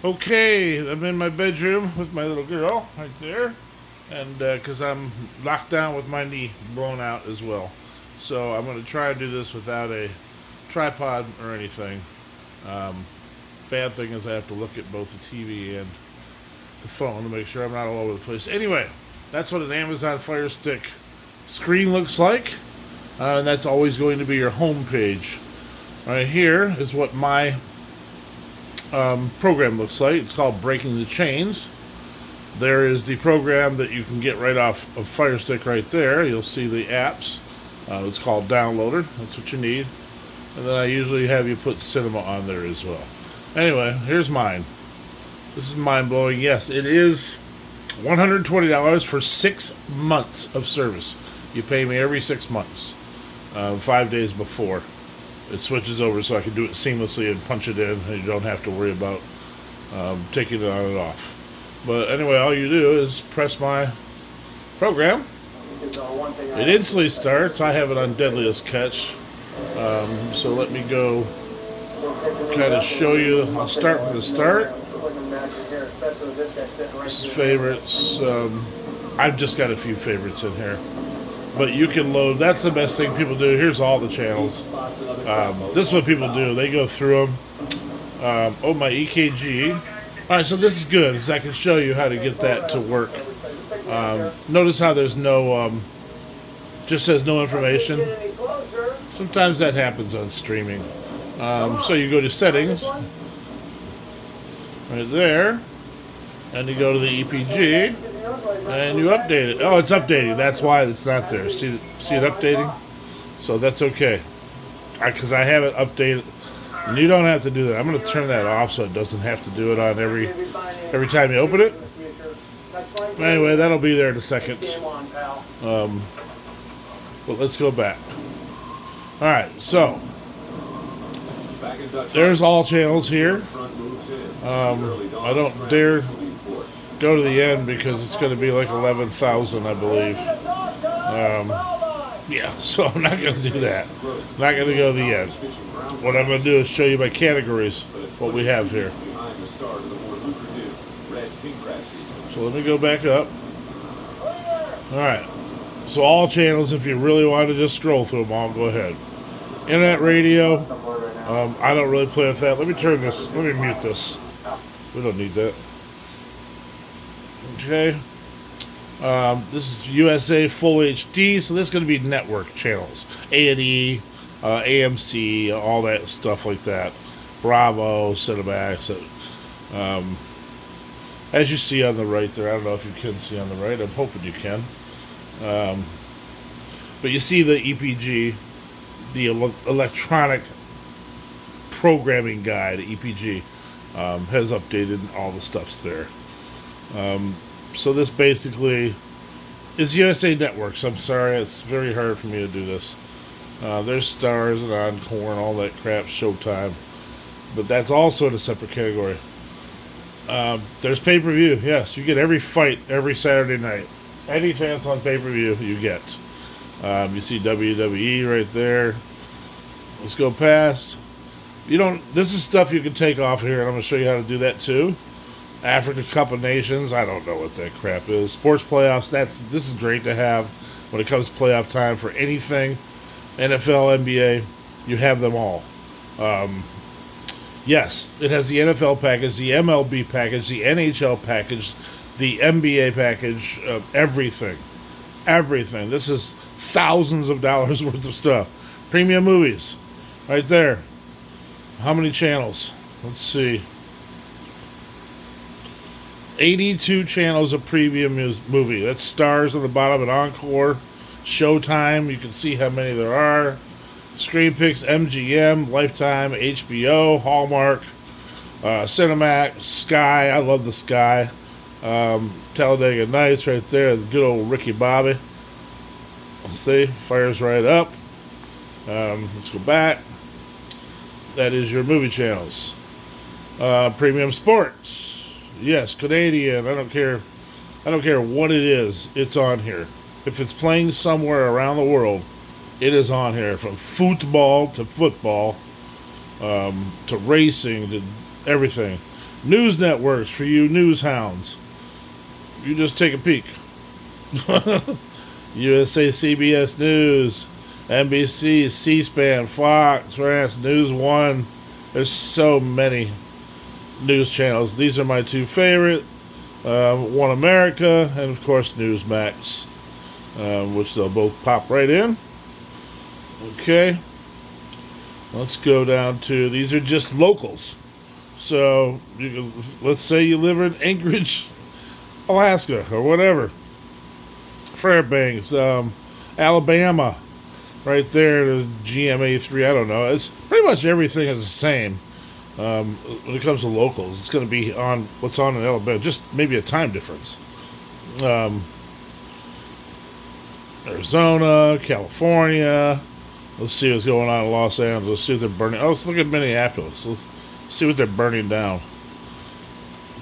Okay, I'm in my bedroom with my little girl right there, and because I'm locked down with my knee blown out as well, so I'm going to try and do this without a tripod or anything. Um, Bad thing is I have to look at both the TV and the phone to make sure I'm not all over the place. Anyway, that's what an Amazon Fire Stick screen looks like, and that's always going to be your home page. Right here is what my program looks like. It's called Breaking the Chains. There is the program that you can get right off of Fire Stick right there. You'll see the apps. It's called Downloader. That's what you need. And then I usually have you put Cinema on there as well. Anyway, here's mine. This is mind blowing. Yes, it is $120 for 6 months of service. You pay me every 6 months, 5 days before it switches over, so I can do it seamlessly and punch it in, and you don't have to worry about taking it on and off. But anyway, all you do is press my program. It instantly starts. I have it on Deadliest Catch. So let me go kind of show you. I'll start from the start. This is favorites. I've just got a few favorites in here. But you can load. That's the best thing people do. Here's all the channels. This is what people do. They go through them. Oh, my EKG. All right, so this is good because I can show you how to get that to work. Notice how there's no, just says no information. Sometimes that happens on streaming. So you go to settings, right there, and you go to the EPG, and you update it. Oh, it's updating. That's why it's not there. See it updating? So that's okay. Because I have it updated. And you don't have to do that. I'm going to turn that off so it doesn't have to do it on every time you open it. Anyway, that'll be there in a second. But let's go back. Alright, so there's all channels here. I don't dare go to the end because it's going to be like 11,000, I believe. Yeah, so I'm not going to do that. Not going to go to the end. What I'm going to do is show you by categories what we have here. So let me go back up. Alright, so all channels, if you really want to just scroll through them all, go ahead. Internet radio, I don't really play with that. Let me turn this, let me mute this. We don't need that. Okay. This is USA Full HD, so this is going to be network channels. A&E, AMC, all that stuff like that. Bravo, Cinemax. As you see on the right there, I don't know if you can see on the right. I'm hoping you can. But you see the EPG, the electronic programming guide, EPG, has updated all the stuff's there. So this basically is USA Networks. I'm sorry, it's very hard for me to do this. There's Stars and Encore and all that crap, Showtime. But that's also in a separate category. There's pay-per-view. Yes, you get every fight every Saturday night. Any chance on pay-per-view you get. You see WWE right there. Let's go past. This is stuff you can take off here, and I'm going to show you how to do that too. Africa Cup of Nations, I don't know what that crap is. Sports playoffs, this is great to have when it comes to playoff time for anything. NFL, NBA, you have them all. Yes, it has the NFL package, the MLB package, the NHL package, the NBA package, everything. Everything. This is thousands of dollars worth of stuff. Premium movies, right there. How many channels? Let's see. 82 channels of premium movie. That's Stars on the bottom and Encore. Showtime, you can see how many there are. ScreenPix, MGM, Lifetime, HBO, Hallmark, Cinemax, Sky. I love the Sky. Talladega Nights right there. The good old Ricky Bobby. See, fires right up. Let's go back. That is your movie channels. Premium Sports. Yes, Canadian. I don't care what it is. It's on here. If it's playing somewhere around the world, it is on here. From football to football, to racing to everything. News networks for you news hounds. You just take a peek. USA, CBS News, NBC, C-SPAN, Fox, France, News One. There's so many news channels. These are my two favorite. One America, and of course Newsmax, which they'll both pop right in. Okay. Let's go down to, these are just locals. So, let's say you live in Anchorage, Alaska, or whatever. Fairbanks, Alabama, right there, the GMA3, I don't know. It's pretty much everything is the same. When it comes to locals, it's going to be on what's on in Alabama, just maybe a time difference. Arizona, California. Let's see what's going on in Los Angeles. Let's see what they're burning. Oh, let's look at Minneapolis. Let's see what they're burning down.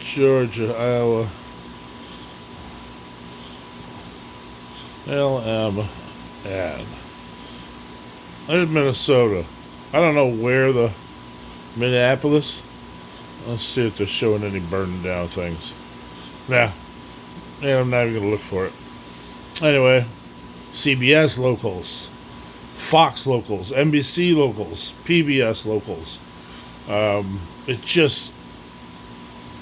Georgia, Iowa. LM ad. There's Minnesota. I don't know where the Minneapolis. Let's see if they're showing any burning down things. Nah. Yeah, I'm not even gonna look for it. Anyway, CBS locals, Fox locals, NBC locals, PBS locals. It just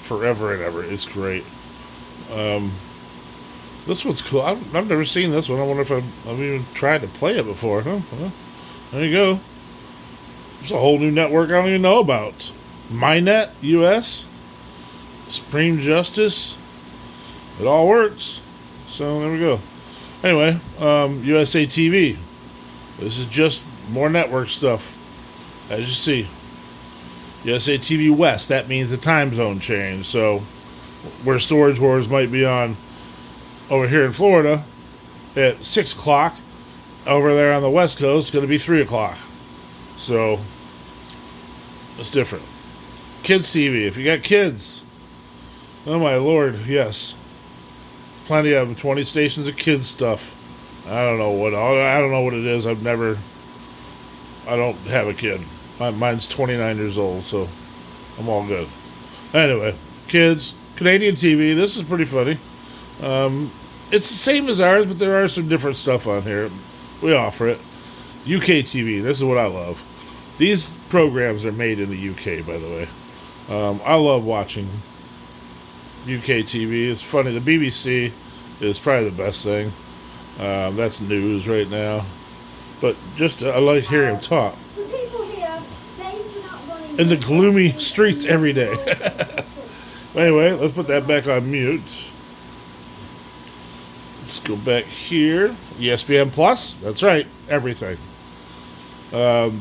forever and ever. It's great. This one's cool. I've never seen this one. I wonder if I've even tried to play it before. Huh? Well, there you go. There's a whole new network I don't even know about. MyNet US, Supreme Justice. It all works. So there we go. Anyway, USA TV. This is just more network stuff. As you see. USA TV West. That means the time zone change. So where Storage Wars might be on over here in Florida at 6 o'clock, over there on the West Coast, it's going to be 3 o'clock. So, it's different. Kids TV, if you got kids, oh my lord, yes. Plenty of them, 20 stations of kids stuff. I don't know what it is. I don't have a kid. Mine's 29 years old, so I'm all good. Anyway, kids, Canadian TV, this is pretty funny. It's the same as ours, but there are some different stuff on here. We offer it. UK TV, this is what I love. These programs are made in the UK, by the way. I love watching UK TV. It's funny. The BBC is probably the best thing. That's news right now. But just, I like hearing him talk. The people here, days without running In the gloomy streets every day. Anyway, let's put that back on mute. Let's go back here. ESPN Plus. That's right. Everything. I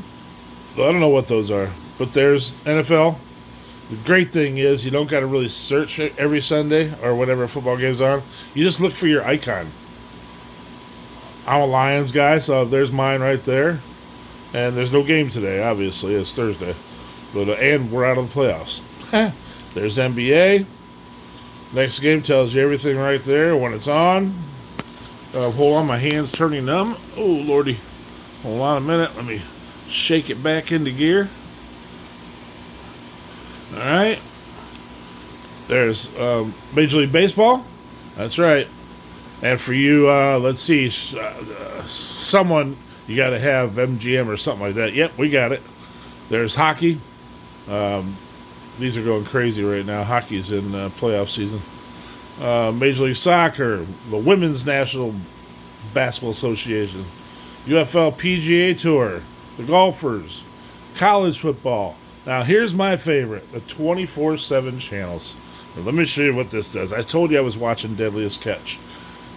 don't know what those are, but there's NFL. The great thing is you don't got to really search it every Sunday or whatever football game's on. You just look for your icon. I'm a Lions guy, so there's mine right there. And there's no game today, obviously. It's Thursday. But and we're out of the playoffs. There's NBA. Next game tells you everything right there when it's on. Hold on, my hand's turning numb. Oh, lordy. Hold on a minute. Let me shake it back into gear. All right. There's Major League Baseball. That's right. And for you, let's see, someone, you got to have MGM or something like that. Yep, we got it. There's hockey. These are going crazy right now. Hockey's in playoff season. Major League Soccer, the Women's National Basketball Association, UFL PGA Tour, the golfers, college football. Now, here's my favorite, the 24/7 channels. Now, let me show you what this does. I told you I was watching Deadliest Catch.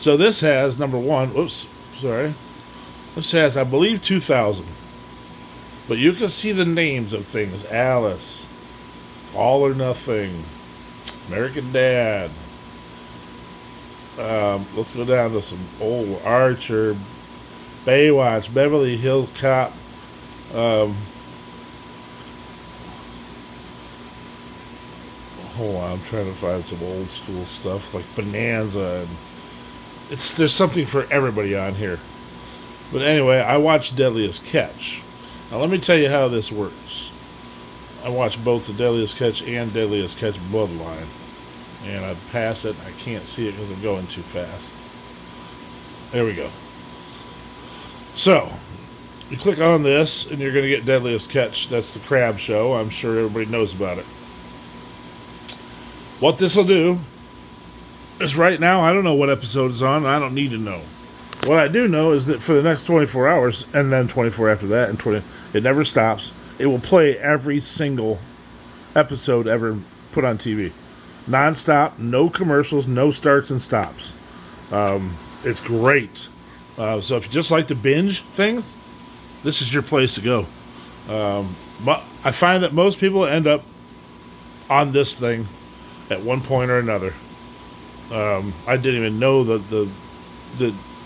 So this has, number one, this has, I believe, 2,000. But you can see the names of things. Alice, All or Nothing, American Dad. Let's go down to some old Archer, Baywatch, Beverly Hills Cop. Hold on, I'm trying to find some old school stuff like Bonanza. And there's something for everybody on here. But anyway, I watched Deadliest Catch. Now let me tell you how this works. I watch both the Deadliest Catch and Deadliest Catch Bloodline. And I pass it. I can't see it because I'm going too fast. There we go. So, you click on this, and you're going to get Deadliest Catch. That's the crab show. I'm sure everybody knows about it. What this will do is right now, I don't know what episode is on. I don't need to know. What I do know is that for the next 24 hours, and then 24 after that, and 20, it never stops. It will play every single episode ever put on TV. Non-stop, no commercials, no starts and stops. It's great. So if you just like to binge things, this is your place to go. But I find that most people end up on this thing at one point or another. I didn't even know that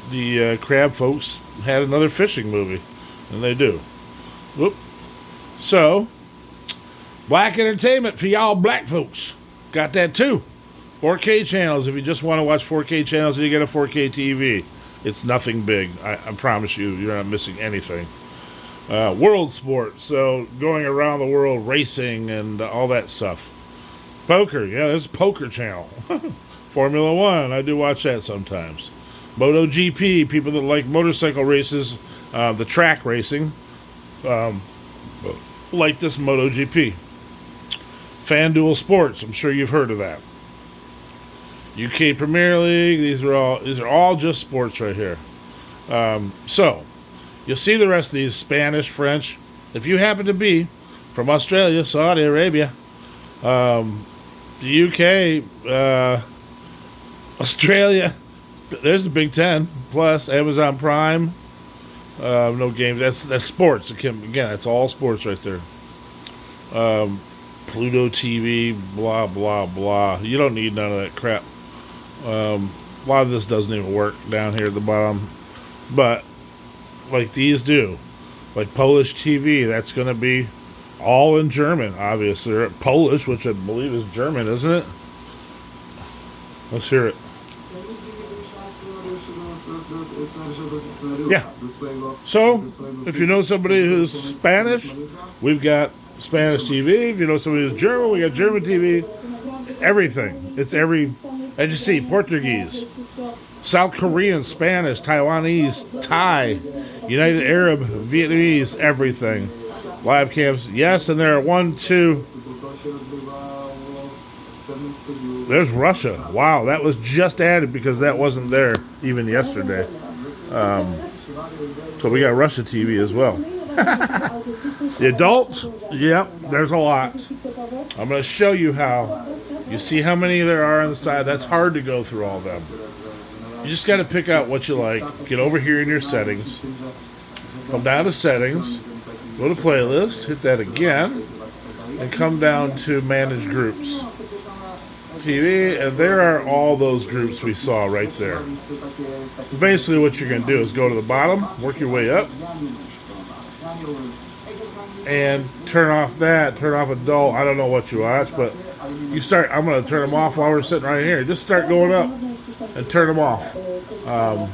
the crab folks had another fishing movie, and they do. Whoop. So, black entertainment for y'all black folks. Got that too. 4K channels. If you just want to watch 4K channels and you get a 4K TV, it's nothing big. I promise you, you're not missing anything. World sports. So, going around the world, racing and all that stuff. Poker. Yeah, there's a poker channel. Formula One. I do watch that sometimes. MotoGP. People that like motorcycle races, the track racing, like this MotoGP. FanDuel Sports, I'm sure you've heard of that. UK Premier League, these are all just sports right here. So, you'll see the rest of these: Spanish, French. If you happen to be from Australia, Saudi Arabia, the UK, Australia, there's the Big Ten, plus Amazon Prime. No games. That's sports. Again, that's all sports right there. Pluto TV, blah, blah, blah. You don't need none of that crap. A lot of this doesn't even work down here at the bottom. But, like these do. Like Polish TV, that's going to be all in German, obviously. Or Polish, which I believe is German, isn't it? Let's hear it. Yeah. So, if you know somebody who's Spanish, we've got Spanish TV. If you know somebody who's German, we got German TV. Everything. It's every, as you see, Portuguese, South Korean, Spanish, Taiwanese, Thai, United Arab, Vietnamese, everything. Live cams, yes, and there are 1, 2. There's Russia. Wow, that was just added because that wasn't there even yesterday. So we got Russia TV as well. The adults, yep, there's a lot. I'm going to show you how. You see how many there are on the side? That's hard to go through all of them. You just got to pick out what you like. Get over here in your settings. Come down to settings. Go to playlist. Hit that again. And come down to manage groups. TV, and there are all those groups we saw right there. Basically what you're going to do is go to the bottom, work your way up, and turn off that, turn off adult. I don't know what you watch, but you start, I'm going to turn them off while we're sitting right here. Just start going up and turn them off. I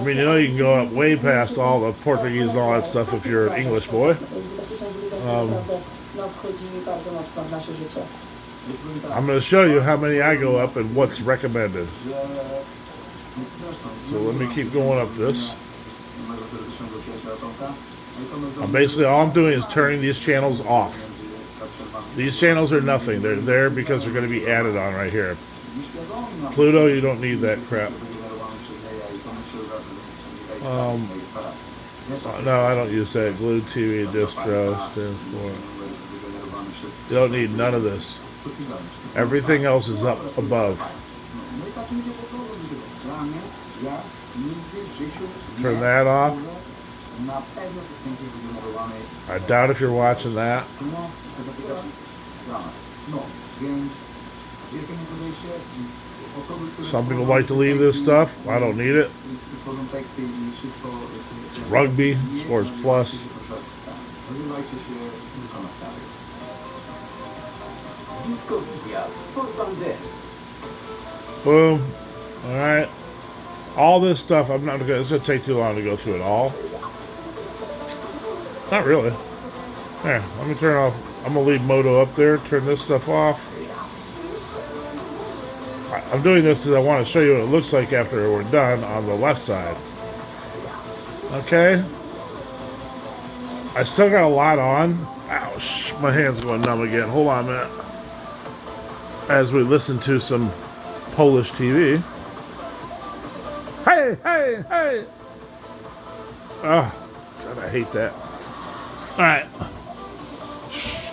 mean, you know, you can go up way past all the Portuguese and all that stuff if you're an English boy. I'm going to show you how many I go up and what's recommended. So let me keep going up this. Basically, all I'm doing is turning these channels off. These channels are nothing. They're there because they're going to be added on right here. Pluto, you don't need that crap. No, I don't use that. Glued TV, distro, stands for. You don't need none of this. Everything else is up above. Turn that off. I doubt if you're watching that. Some people like to leave this stuff. I don't need it. It's rugby, Sports Plus. Boom. Alright. All this stuff, I'm not gonna, it's gonna take too long to go through it all. Not really. There, let me turn off I'm going to leave Moto up there, turn this stuff off. I'm doing this because I want to show you what it looks like after we're done on the left side. Okay? I still got a lot on. Ouch, my hand's going numb again. Hold on a minute. As we listen to some Polish TV. Hey, hey, hey! Oh, God, I hate that. Alright.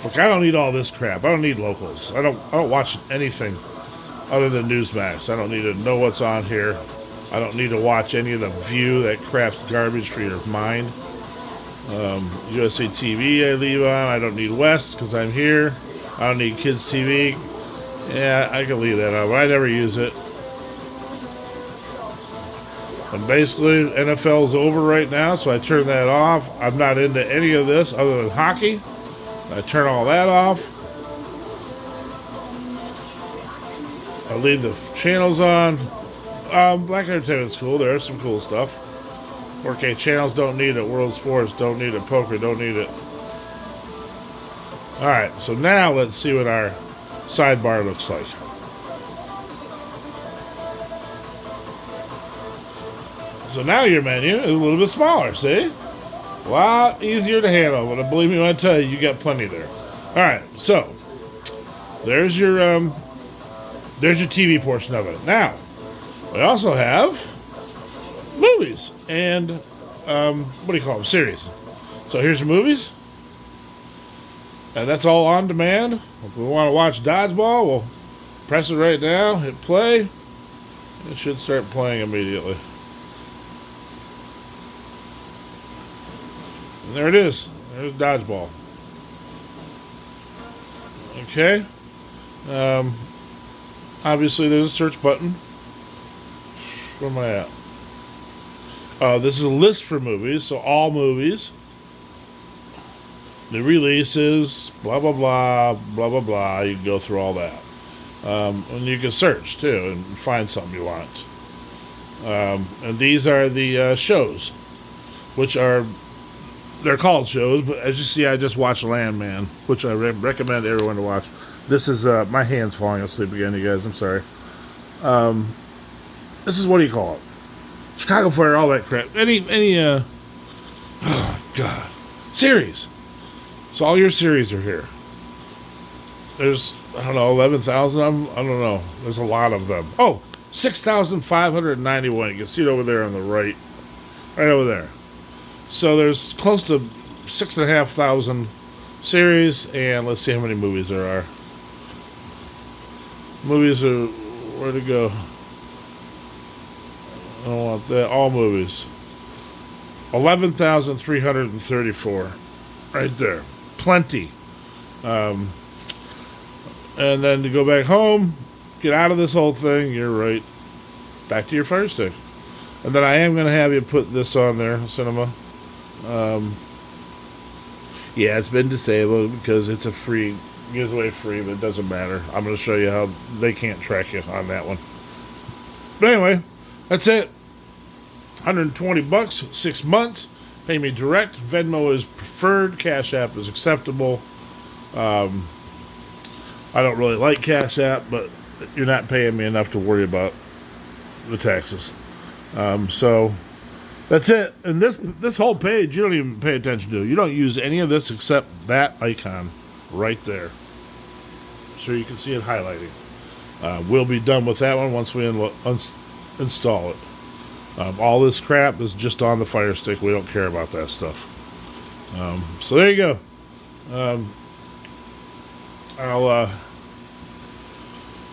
Look, I don't need all this crap. I don't need locals. I don't watch anything other than Newsmax. I don't need to know what's on here. I don't need to watch any of the View. That crap's garbage for your mind. USA TV I leave on. I don't need West because I'm here. I don't need Kids TV. Yeah, I can leave that on, but I never use it. And basically, NFL's over right now, so I turn that off. I'm not into any of this other than hockey. I turn all that off. I leave the channels on. Black Entertainment's cool. There's some cool stuff. 4K channels don't need it. World Sports don't need it. Poker don't need it. Alright, so now let's see what our sidebar looks like. So now your menu is a little bit smaller, see? A lot easier to handle, but believe me when I tell you, you got plenty there. Alright, so there's your TV portion of it. Now, we also have movies and what do you call them? Series. So here's your movies. And that's all on demand. If we want to watch Dodgeball, we'll press it right now, hit play. It should start playing immediately. And there it is. There's Dodgeball. Okay. Obviously, there's a search button. Where am I at? This is a list for movies, so all movies. The releases, blah, blah, blah, blah, blah, blah. You can go through all that. And you can search, too, and find something you want. And these are the shows, which are, they're called shows, but as you see, I just watched Landman, which I recommend everyone to watch. This is, my hand's falling asleep again, you guys, I'm sorry. This is, what do you call it? Chicago Fire, all that crap. Oh, God. Series. So all your series are here. There's, I don't know, 11,000 of them? I don't know. There's a lot of them. Oh, 6,591. You can see it over there on the right. Right over there. So there's close to 6,500 series, and let's see how many movies there are. Movies are, where to go? I don't want that. All movies. 11,334. Right there. Plenty. And then to go back home, get out of this whole thing, you're right. Back to your Fire Stick. And then I am going to have you put this on there, Cinema. Yeah, it's been disabled because it's a free, gives away free, but it doesn't matter. I'm going to show you how they can't track you on that one. But anyway, that's it. $120, 6 months. Pay me direct. Venmo is preferred. Cash App is acceptable. I don't really like Cash App, but you're not paying me enough to worry about the taxes. So that's it. And this whole page, you don't even pay attention to. You don't use any of this except that icon right there. So you can see it highlighting. We'll be done with that one once we install it. All this crap is just on the Fire Stick. We don't care about that stuff. So there you go.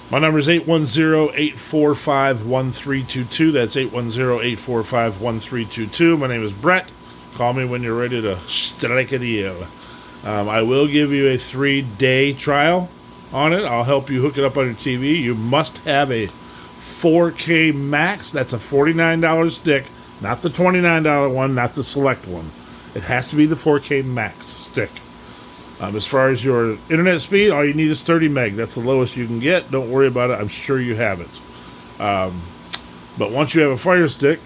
My number is 810-845-1322. That's 810-845-1322. My name is Brett. Call me when you're ready to strike a deal. I will give you a 3-day trial on it. I'll help you hook it up on your TV. You must have a 4K Max. That's a $49 stick, not the $29 one, not the select one. It has to be the 4K Max stick. As far as your internet speed, all you need is 30 meg. That's the lowest you can get. Don't worry about it. I'm sure you have it. But once you have a Fire Stick,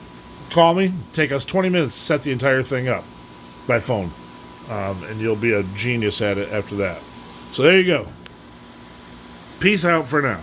call me. Take us 20 minutes to set the entire thing up by phone. And you'll be a genius at it after that. So there you go. Peace out for now.